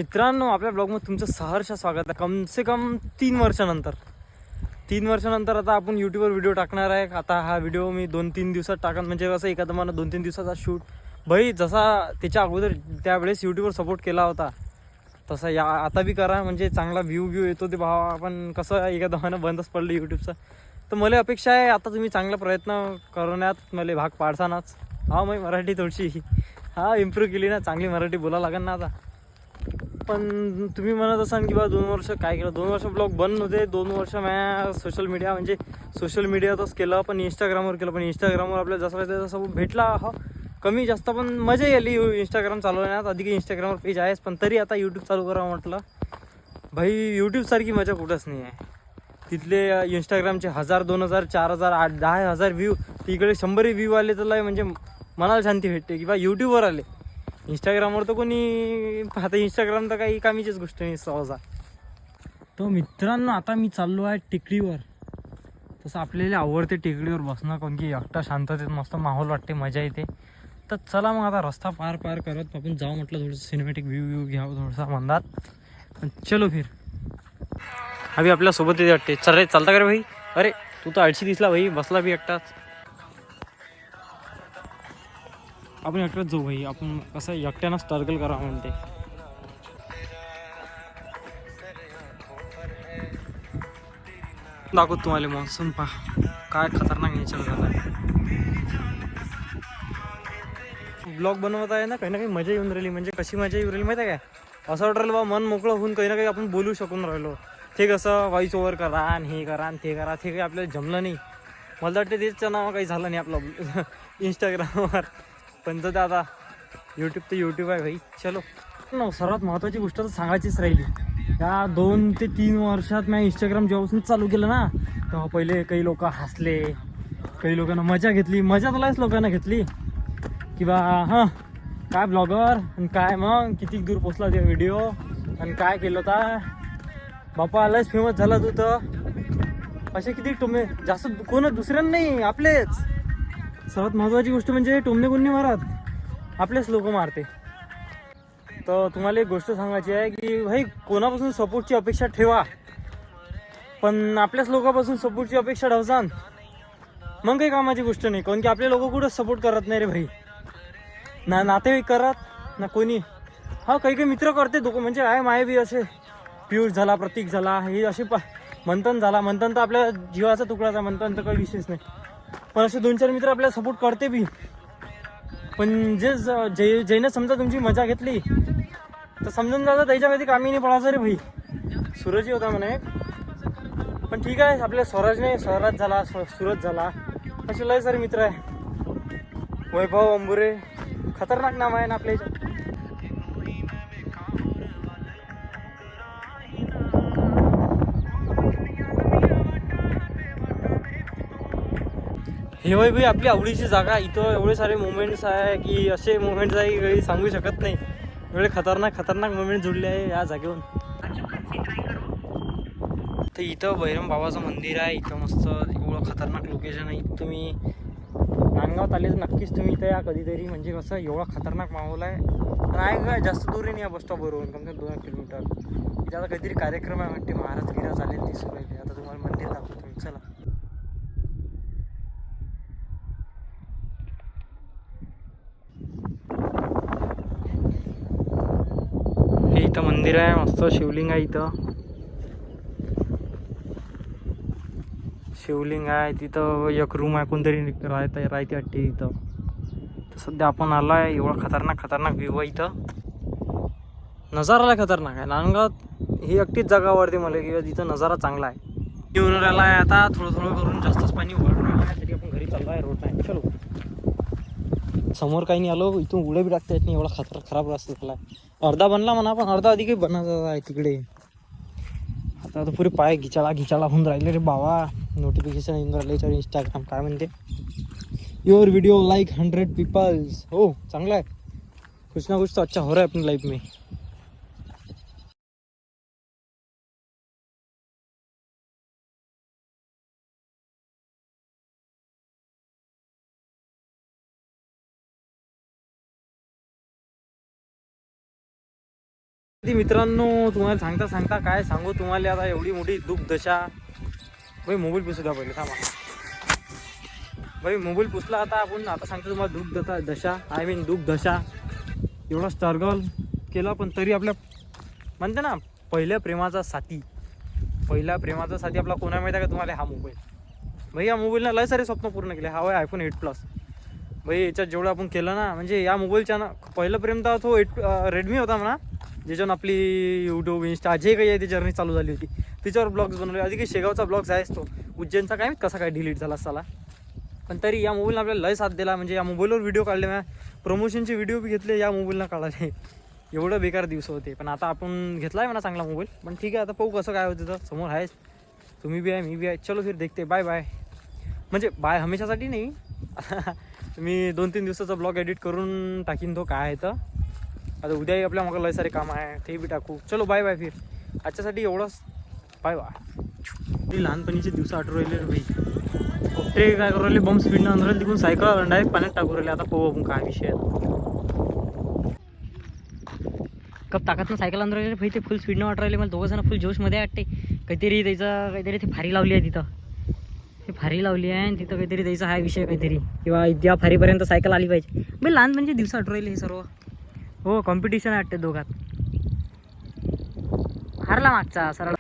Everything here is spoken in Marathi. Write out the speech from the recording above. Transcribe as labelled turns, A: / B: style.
A: मित्रांनो, आपल्या ब्लॉगमध्ये तुमचं सहर्ष स्वागत आहे. कम से कम 3 वर्षानंतर आता आपण यूट्यूबवर व्हिडिओ टाकणार आहे. आता हा व्हिडिओ मी 2-3 दिवसात टाकन, म्हणजे कसं एखादा मला 2-3 दिवसाचा शूट भाई जसा त्याच्या अगोदर त्यावेळेस यूट्यूबवर सपोर्ट केला होता तसा आता बी करा, म्हणजे चांगला व्ह्यू येतो ते भावा. आपण कसं एखादा मला बंदच पडलं यूट्यूबचं, तर मला अपेक्षा आहे आता तुम्ही चांगला प्रयत्न करण्यात मला भाग पाडसानच. हा मग मराठी थोडीशी इम्प्रूव्ह केली ना, चांगली मराठी बोलायला लागेल ना आता. पण तुम्ही म्हणत असाल की बा 2 वर्ष काय केलं, 2 वर्ष ब्लॉग बंद होते. 2 वर्ष मी सोशल मीडियातच केलं, पण इंस्टाग्रामवर केलं. पण इंस्टाग्रामवर आपल्याला जसं भेटला कमी जास्त, पण मजा आली इंस्टाग्राम चालवण्यात. अधिक इंस्टाग्रामवर पेज आहेच, पण तरी आता यूट्यूब चालू करावं म्हटलं. भाई यूट्यूबसारखी मजा कुठंच नाही आहे. तिथले इंस्टाग्रामचे 1000, 2000, 4000, 10,000 व्ह्यू, तिकडे 100 व्ह्यू आले तर म्हणजे मनाला शांती भेटते की बा यूट्यूबवर आले. इंस्टाग्रामवर तर कोणी आता इंस्टाग्राम तर काही कामीचीच गोष्ट नाही सहसा. तो मित्रांनो, आता मी चाललो आहे टेकडीवर. तसं आपल्याला आवडते टेकडीवर बसणं, कारण की एकटा शांततेत मस्त माहोल वाटते, मजा येते. तर चला मग आता रस्ता पार करत आपण जाऊ म्हटलं, थोडंसं सिनेमॅटिक व्ह्यू घ्यावं थोडंसं मंदात. चलो फिर अभि आपल्यासोबत येते वाटते. चालता का रे भाई? अरे तू तर आळशी दिसला भाई, बसला बी एकटाच. आपण एकटाच जाऊ भाई, आपण कसं एकट्यानं स्ट्रगल करा म्हणते. दाखवत तुम्हाला मॉन्सून पहा काय खतरनाक नेचर झाला. ब्लॉग बनवत आहे ना, काही ना काही मजा येऊन राहिली. म्हणजे कशी मजा येऊन राहिली माहिती आहे काय? असं वाटत राहिलं बा मन मोकळं होऊन काही ना काही आपण बोलू शकून राहिलो. ते कसं व्हॉइस ओव्हर करा आणि हे करा आणि ते करा, ते काही आपल्याला जमलं नाही. मला वाटतं त्याचं नाव काही झालं नाही आपलं इंस्टाग्रामवर. पण तर आता यूट्यूब तर यूट्यूब आहे भाई. चलो सर्वात महत्त्वाची गोष्ट तर सांगायचीच राहिली. या 2 ते 3 वर्षात मी इंस्टाग्राम जेव्हापासून चालू केलं ना, तेव्हा पहिले काही लोक हसले, काही लोकांना मजा घेतली. मजा तुलाच लोकांना घेतली की बा हां काय ब्लॉगर आणि काय मग किती दूर पोचला ते व्हिडिओ आणि काय केलं होता बापा, आलाच फेमस झाला तू तर. असे किती टोमणे, जास्त कोण दुसऱ्यांना नाही, आपलेच. सर्वात महत्त्वाची गोष्ट म्हणजे टोमणे कोणी मारत, आपलेच लोक मारते. तर तुम्हाला एक गोष्ट सांगायची आहे की भाई कोणापासून सपोर्टची अपेक्षा ठेवा, पण आपल्याच लोकांपासून सपोर्टची अपेक्षा ठेवसान मग काही कामाची गोष्ट नाही. कारण की आपले लोक कुठं सपोर्ट करत नाही रे भाई, ना नातेवाईक करत ना कोणी. काही मित्र करते दोघं, म्हणजे आहे माय बी असे पियुष झाला, प्रतीक झाला, हे असे मंथन झाला. मंथन तर आपल्या जीवाचा तुकडाचा, मंथन तर काही विशेष नाही. पण असे 2-4 मित्र आपल्याला सपोर्ट करते बी. पण ज्याने समजा तुमची मजा घेतली तर समजून जाता त्याच्या कधी कामी नाही पडायचं रे भाई. सूरजही होता म्हणे, पण ठीक आहे. आपल्या स्वराज झाला, सूरज झाला, असे लय सारे मित्र आहे. वैभव अंबुरे, खतरनाक नाम आहे ना आपल्या याच्यात. हे वय भाई आपली आवडीची जागा. इथं एवढे सारे मोमेंट्स आहे की असे मोमेंट्स आहे की काही सांगू शकत नाही. एवढे खतरनाक मोमेंट जुळले आहे या जागेवरून. तर इथं भैरम बाबाचं मंदिर आहे. इथं मस्त एवढं खतरनाक लोकेशन आहे. इथं तुम्ही नांदगावात आले तर नक्कीच तुम्ही इथं या कधीतरी. म्हणजे कसं एवढा खतरनाक माहोल आहे. नाही काय जास्त दूर नाही या बस स्टॉपवरून, कम से कम 2 किलोमीटर. इथे आता काहीतरी कार्यक्रम आहे वाटते, महाराजगिरा चालेल ती सुरू आहे. आता तुम्हाला मंदिर दाखवतो मी, चला. हे इथं मंदिर आहे, मस्त शिवलिंग आहे. इथं शिवलिंग आहे. तिथं एक रूम आहे, कोणतरी राहते वाटते इथं. तर सध्या आपण आलो आहे. एवढा खतरनाक व्ह्यू आहे इथं. नजाराला खतरनाक आहे. नांदगावात ही एकटीच जागा आवडते मला की तिथं नजारा चांगला आहे. येऊन राहिला आहे आता थोडं करून, जास्तच पाणी वाढणार आहे. तरी आपण घरी चाललो आहे, रोड नाही. चलो समोर काही नाही आलो, इथून उड्या बी टाकता येत नाही, एवढा खराब रस्ता झाला आहे. अर्धा बनला म्हणा, पण अर्धा अधिक बनायचा आहे तिकडे. आता पुरे पाय घिचाळा होऊन राहिले रे बाबा. नोटिफिकेशन येऊन राहिले याच्यावर. इंस्टाग्राम काय म्हणते, योर व्हिडिओ लाईक 100 पीपल्स. हो चांगला आहे, कुछ ना कुछ तो अच्छा हो रहा है अपनी लाइफ में. ती मित्रांनो तुम्हाला सांगता सांगता काय सांगू तुम्हाला, आता एवढी मोठी दुःखदशा. भाई मोबाईल पुसू द्या पहिले, थांबा भाई. मोबाईल पुसला आता आपण. आता सांगतो तुम्हाला दुःखदशा, आय मीन दुःखदशा. एवढा स्ट्रगल केला पण तरी आपल्या म्हणते ना पहिल्या प्रेमाचा साथी आपला कोणा माहिती आहे का तुम्हाला? हा मोबाईल. भाई या मोबाईलनं लय सारे स्वप्न पूर्ण केले. हा आहे iPhone 8 Plus. भाई याच्यात जेवढं आपण केलं ना, म्हणजे या मोबाईलच्या ना पहिलं प्रेम तर तो रेडमी होता म्हणा, ज्याच्यावर आपली यूट्यूब इंस्टा जे काही आहे ती जर्नी चालू झाली होती. तिच्यावर ब्लॉग्स बनवले. आधी काही शेगावचा ब्लॉग्स आहेच तो, उज्जैनचा काय कसा काय डिलीट झाला असाला. पण तरी या मोबाईलनं आपल्याला लय साथ दिला. म्हणजे या मोबाईलवर व्हिडिओ काढले, प्रमोशनचे व्हिडिओ बी घेतले या मोबाईलनं काढाले. एवढं बेकार दिवस होते. पण आता आपण घेतला आहे म्हणा चांगला मोबाईल. पण ठीक आहे, आता पाहू कसं काय होतं. तर समोर आहेच, तुम्ही बी आहे मी बी आहे. चलो फिर देखते. Bye bye. म्हणजे बाय हमेशासाठी नाही. मी 2-3 दिवसाचा ब्लॉग एडिट करून टाकीन तो काय आहे तर. आता उद्याही आपल्या मग लय सारे काम आहे, ते बी टाकू. चलो बाय बाय. फिर आजच्यासाठी एवढंच. Bye bye. ती लहानपणीचे दिवस आठवू राहिले भाई. ते काय करू राहिले, बॉम्ब स्पीडनं आणून राहिले तिकडून सायकल डायरेक्ट पाण्यात टाकू राहिले. आता पाहू आपण काय विषय आहे. कप ताकदनं सायकल आणून राहिले भाई. ते फुल स्पीडनं वाटू राहिले. मला दोघं जण फुल जोशमध्ये वाटते. काहीतरी ते फारी लावली आहे तिथं. ते फारी लावली आहे आणि तिथं काहीतरी द्यायचा हा विषय काहीतरी, किंवा त्या फारीपर्यंत सायकल आली पाहिजे. भाई लहानपणीचे दिवस आठवू राहिले हे सर्व. हो कॉम्पिटिशन वाटते दोघात. हारला मागचा सरळ.